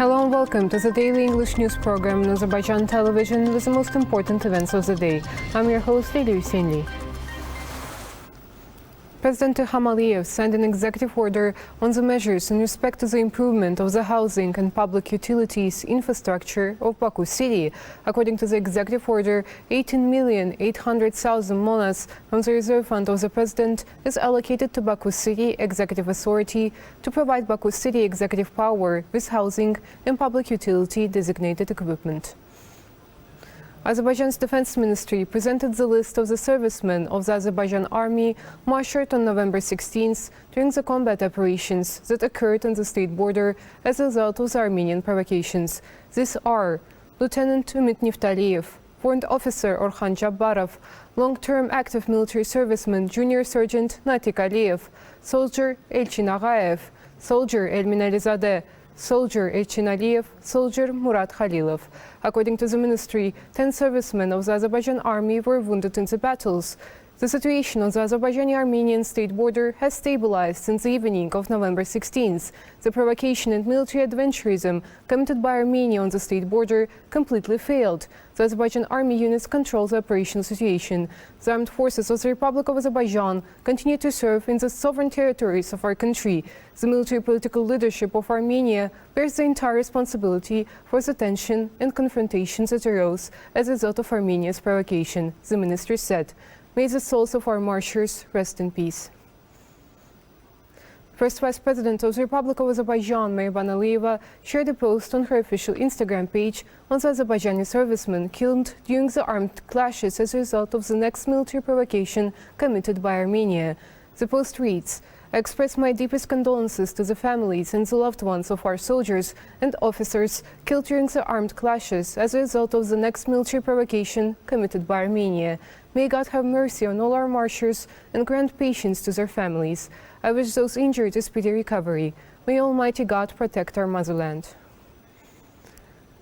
Hello and welcome to the daily English news program on Azərbaycan Television with the most important events of the day. I'm your host, İlham. President İlham Aliyev signed an executive order on the measures in respect to the improvement of the housing and public utilities infrastructure of Baku City. According to the executive order, 18,800,000 monas from the reserve fund of the president is allocated to Baku City Executive Authority to provide Baku City executive power with housing and public utility designated equipment. Azerbaijan's Defense Ministry presented the list of the servicemen of the Azerbaijan Army marshaled on November 16th during the combat operations that occurred on the state border as a result of the Armenian provocations. These are Lieutenant Umit Niftaliyev, Warrant Officer Orhan Jabbarov, long-term active military serviceman Junior Sergeant Natik Aliyev, Soldier Elchin Aghaev, Soldier Elmin Alizadeh, Soldier Elchin Aliyev, Soldier Murat Khalilov. According to the ministry, 10 servicemen of the Azerbaijan army were wounded in the battles. The situation on the Azerbaijani-Armenian state border has stabilized since the evening of November 16th. The provocation and military adventurism committed by Armenia on the state border completely failed. The Azerbaijan army units control the operational situation. The armed forces of the Republic of Azerbaijan continue to serve in the sovereign territories of our country. The military political leadership of Armenia bears the entire responsibility for the tension and confrontations that arose as a result of Armenia's provocation, the ministry said. May the souls of our martyrs rest in peace. First Vice President of the Republic of Azerbaijan, Mehriban Aliyeva, shared a post on her official Instagram page on the Azerbaijani servicemen killed during the armed clashes as a result of the next military provocation committed by Armenia. The post reads, "I express my deepest condolences to the families and the loved ones of our soldiers and officers killed during the armed clashes as a result of the next military provocation committed by Armenia. May God have mercy on all our martyrs and grant patience to their families. I wish those injured a speedy recovery. May Almighty God protect our motherland."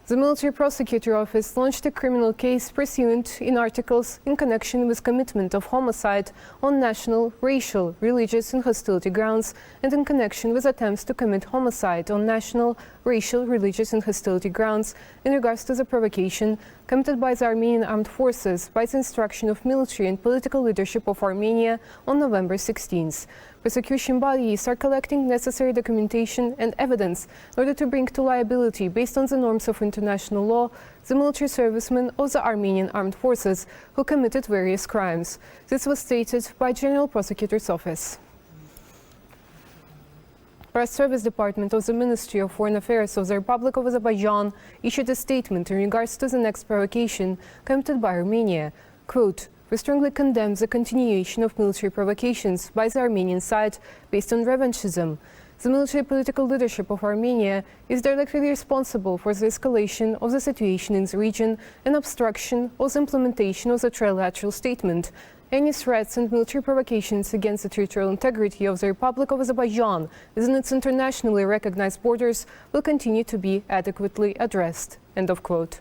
The Military Prosecutor Office launched a criminal case pursuant in articles in connection with commitment of homicide on national, racial, religious and hostility grounds and in connection with attempts to commit homicide on national, racial, religious and hostility grounds in regards to the provocation committed by the Armenian Armed Forces by the instruction of military and political leadership of Armenia on November 16th. Prosecution bodies are collecting necessary documentation and evidence in order to bring to liability, based on the norms of international law, the military servicemen of the Armenian Armed Forces who committed various crimes. This was stated by General Prosecutor's Office. Press Service Department of the Ministry of Foreign Affairs of the Republic of Azerbaijan issued a statement in regards to the next provocation committed by Armenia. Quote, "We strongly condemn the continuation of military provocations by the Armenian side based on revanchism. The military political leadership of Armenia is directly responsible for the escalation of the situation in the region and obstruction of the implementation of the trilateral statement. Any threats and military provocations against the territorial integrity of the Republic of Azerbaijan within its internationally recognized borders will continue to be adequately addressed." End of quote.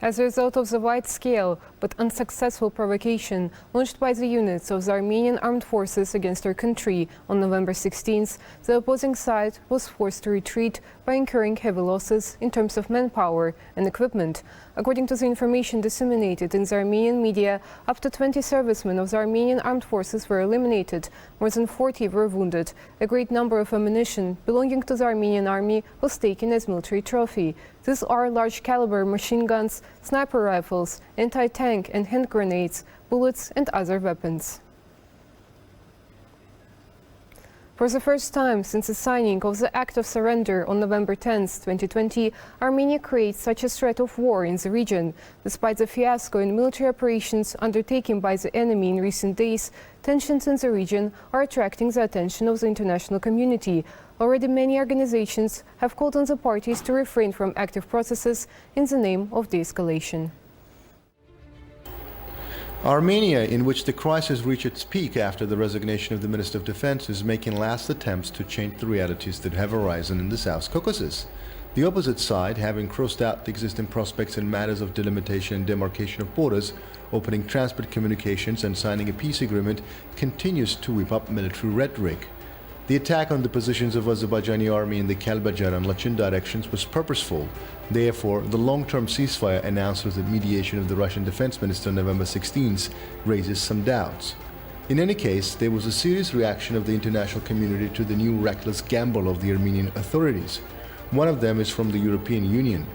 As a result of the wide-scale but unsuccessful provocation launched by the units of the Armenian Armed Forces against our country on November 16th, the opposing side was forced to retreat by incurring heavy losses in terms of manpower and equipment. According to the information disseminated in the Armenian media, up to 20 servicemen of the Armenian Armed Forces were eliminated, more than 40 were wounded. A great number of ammunition belonging to the Armenian army was taken as military trophy. These are large-caliber machine guns, sniper rifles, anti-tank and hand grenades, bullets and other weapons. For the first time since the signing of the Act of Surrender on November 10, 2020, Armenia creates such a threat of war in the region. Despite the fiasco in military operations undertaken by the enemy in recent days, tensions in the region are attracting the attention of the international community. Already many organizations have called on the parties to refrain from active processes in the name of de-escalation. Armenia, in which the crisis reached its peak after the resignation of the Minister of Defense, is making last attempts to change the realities that have arisen in the South Caucasus. The opposite side, having crossed out the existing prospects in matters of delimitation and demarcation of borders, opening transport communications and signing a peace agreement, continues to whip up military rhetoric. The attack on the positions of Azerbaijani army in the Kəlbəcər and Laçın directions was purposeful. Therefore, the long-term ceasefire announced with the mediation of the Russian defense minister on November 16th raises some doubts. In any case, there was a serious reaction of the international community to the new reckless gamble of the Armenian authorities. One of them is from the European Union.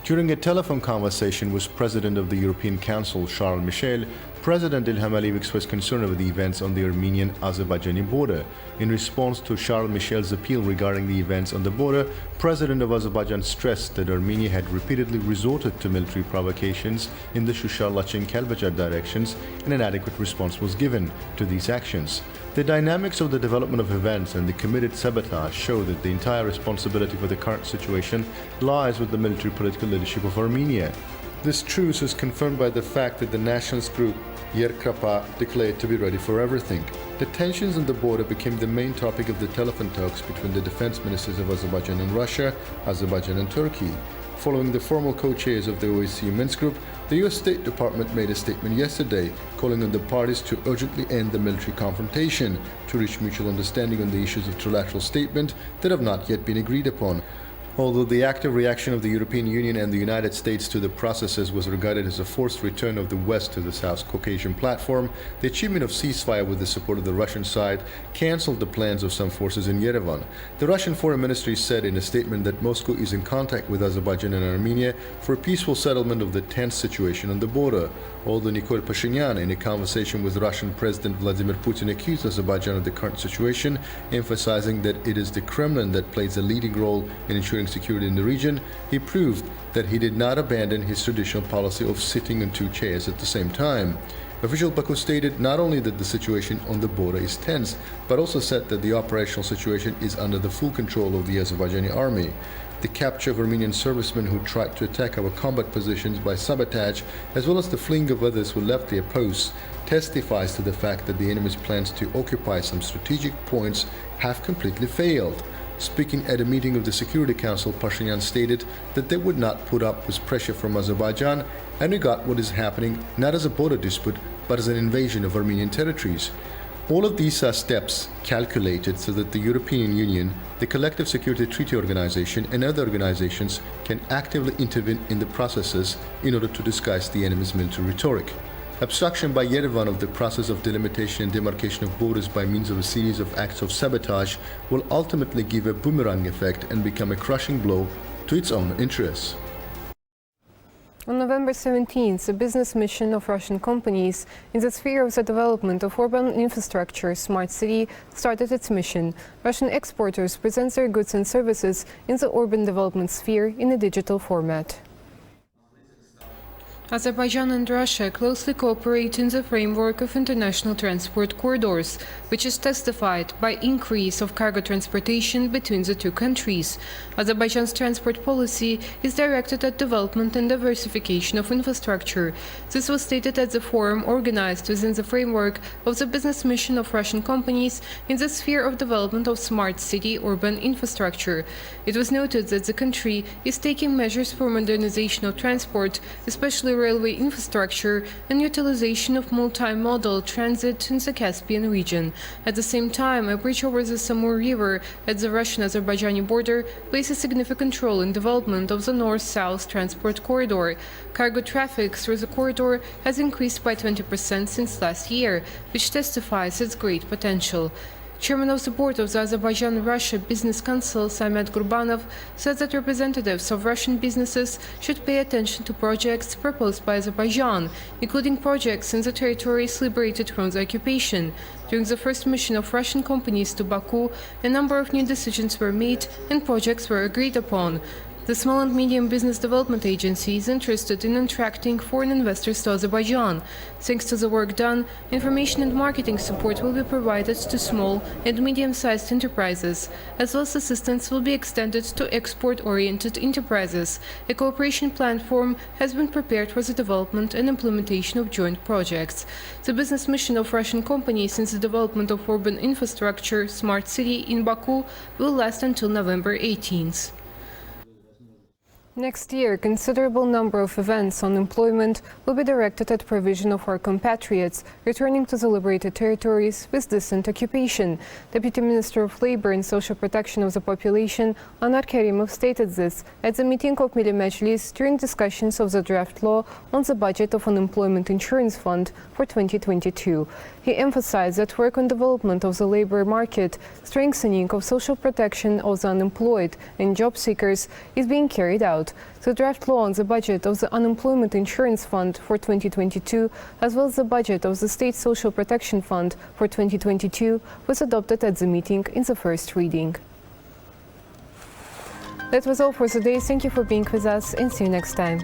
During a telephone conversation with President of the European Council, Charles Michel, President Ilham expressed concern over the events on the Armenian-Azerbaijani border. In response to Charles Michel's appeal regarding the events on the border, President of Azerbaijan stressed that Armenia had repeatedly resorted to military provocations in the Shusha-Laçın-Kəlbəcər directions, and an adequate response was given to these actions. The dynamics of the development of events and the committed sabotage show that the entire responsibility for the current situation lies with the military political leadership of Armenia. This truce is confirmed by the fact that the nationalist group Yerkrapa declared to be ready for everything. The tensions on the border became the main topic of the telephone talks between the defense ministers of Azerbaijan and Russia, Azerbaijan and Turkey. Following the formal co-chairs of the OSCE Minsk Group, the US State Department made a statement yesterday calling on the parties to urgently end the military confrontation, to reach mutual understanding on the issues of trilateral statement that have not yet been agreed upon. Although the active reaction of the European Union and the United States to the processes was regarded as a forced return of the West to the South Caucasian platform, the achievement of ceasefire with the support of the Russian side cancelled the plans of some forces in Yerevan. The Russian Foreign Ministry said in a statement that Moscow is in contact with Azerbaijan and Armenia for a peaceful settlement of the tense situation on the border. Although Nikol Pashinyan, in a conversation with Russian President Vladimir Putin, accused Azerbaijan of the current situation, emphasizing that it is the Kremlin that plays a leading role in ensuring security in the region, he proved that he did not abandon his traditional policy of sitting on two chairs at the same time. Official Baku stated not only that the situation on the border is tense, but also said that the operational situation is under the full control of the Azerbaijani army. The capture of Armenian servicemen who tried to attack our combat positions by sabotage, as well as the fleeing of others who left their posts, testifies to the fact that the enemy's plans to occupy some strategic points have completely failed. Speaking at a meeting of the Security Council, Pashinyan stated that they would not put up with pressure from Azerbaijan and regard what is happening not as a border dispute, but as an invasion of Armenian territories. All of these are steps calculated so that the European Union, the Collective Security Treaty Organization, and other organizations can actively intervene in the processes in order to disguise the enemy's military rhetoric. Obstruction by Yerevan of the process of delimitation and demarcation of borders by means of a series of acts of sabotage will ultimately give a boomerang effect and become a crushing blow to its own interests. On November 17th, a business mission of Russian companies in the sphere of the development of urban infrastructure, smart city, started its mission. Russian exporters present their goods and services in the urban development sphere in a digital format. Azerbaijan and Russia closely cooperate in the framework of international transport corridors, which is testified by increase of cargo transportation between the two countries. Azerbaijan's transport policy is directed at development and diversification of infrastructure. This was stated at the forum organized within the framework of the business mission of Russian companies in the sphere of development of smart city urban infrastructure. It was noted that the country is taking measures for modernization of transport, especially railway infrastructure and utilization of multimodal transit in the Caspian region. At the same time, a bridge over the Samur River at the Russian-Azerbaijani border plays a significant role in development of the north-south transport corridor. Cargo traffic through the corridor has increased by 20% since last year, which testifies its great potential. Chairman of the board of the Azerbaijan-Russia Business Council, Samet Gurbanov, said that representatives of Russian businesses should pay attention to projects proposed by Azerbaijan, including projects in the territories liberated from the occupation. During the first mission of Russian companies to Baku, a number of new decisions were made and projects were agreed upon. The Small and Medium Business Development Agency is interested in attracting foreign investors to Azerbaijan. Thanks to the work done, information and marketing support will be provided to small and medium-sized enterprises, as well as assistance will be extended to export-oriented enterprises. A cooperation platform has been prepared for the development and implementation of joint projects. The business mission of Russian companies in the development of urban infrastructure, smart city in Baku will last until November 18th. Next year, a considerable number of events on employment will be directed at provision of our compatriots returning to the liberated territories with decent occupation. Deputy Minister of Labour and Social Protection of the Population, Anar Kerimov, stated this at the meeting of Milli Məclis during discussions of the draft law on the budget of Unemployment Insurance Fund for 2022. He emphasized that work on development of the labour market, strengthening of social protection of the unemployed and job seekers is being carried out. The draft law on the budget of the Unemployment Insurance Fund for 2022, as well as the budget of the State Social Protection Fund for 2022, was adopted at the meeting in the first reading. That was all for today. Thank you for being with us and see you next time.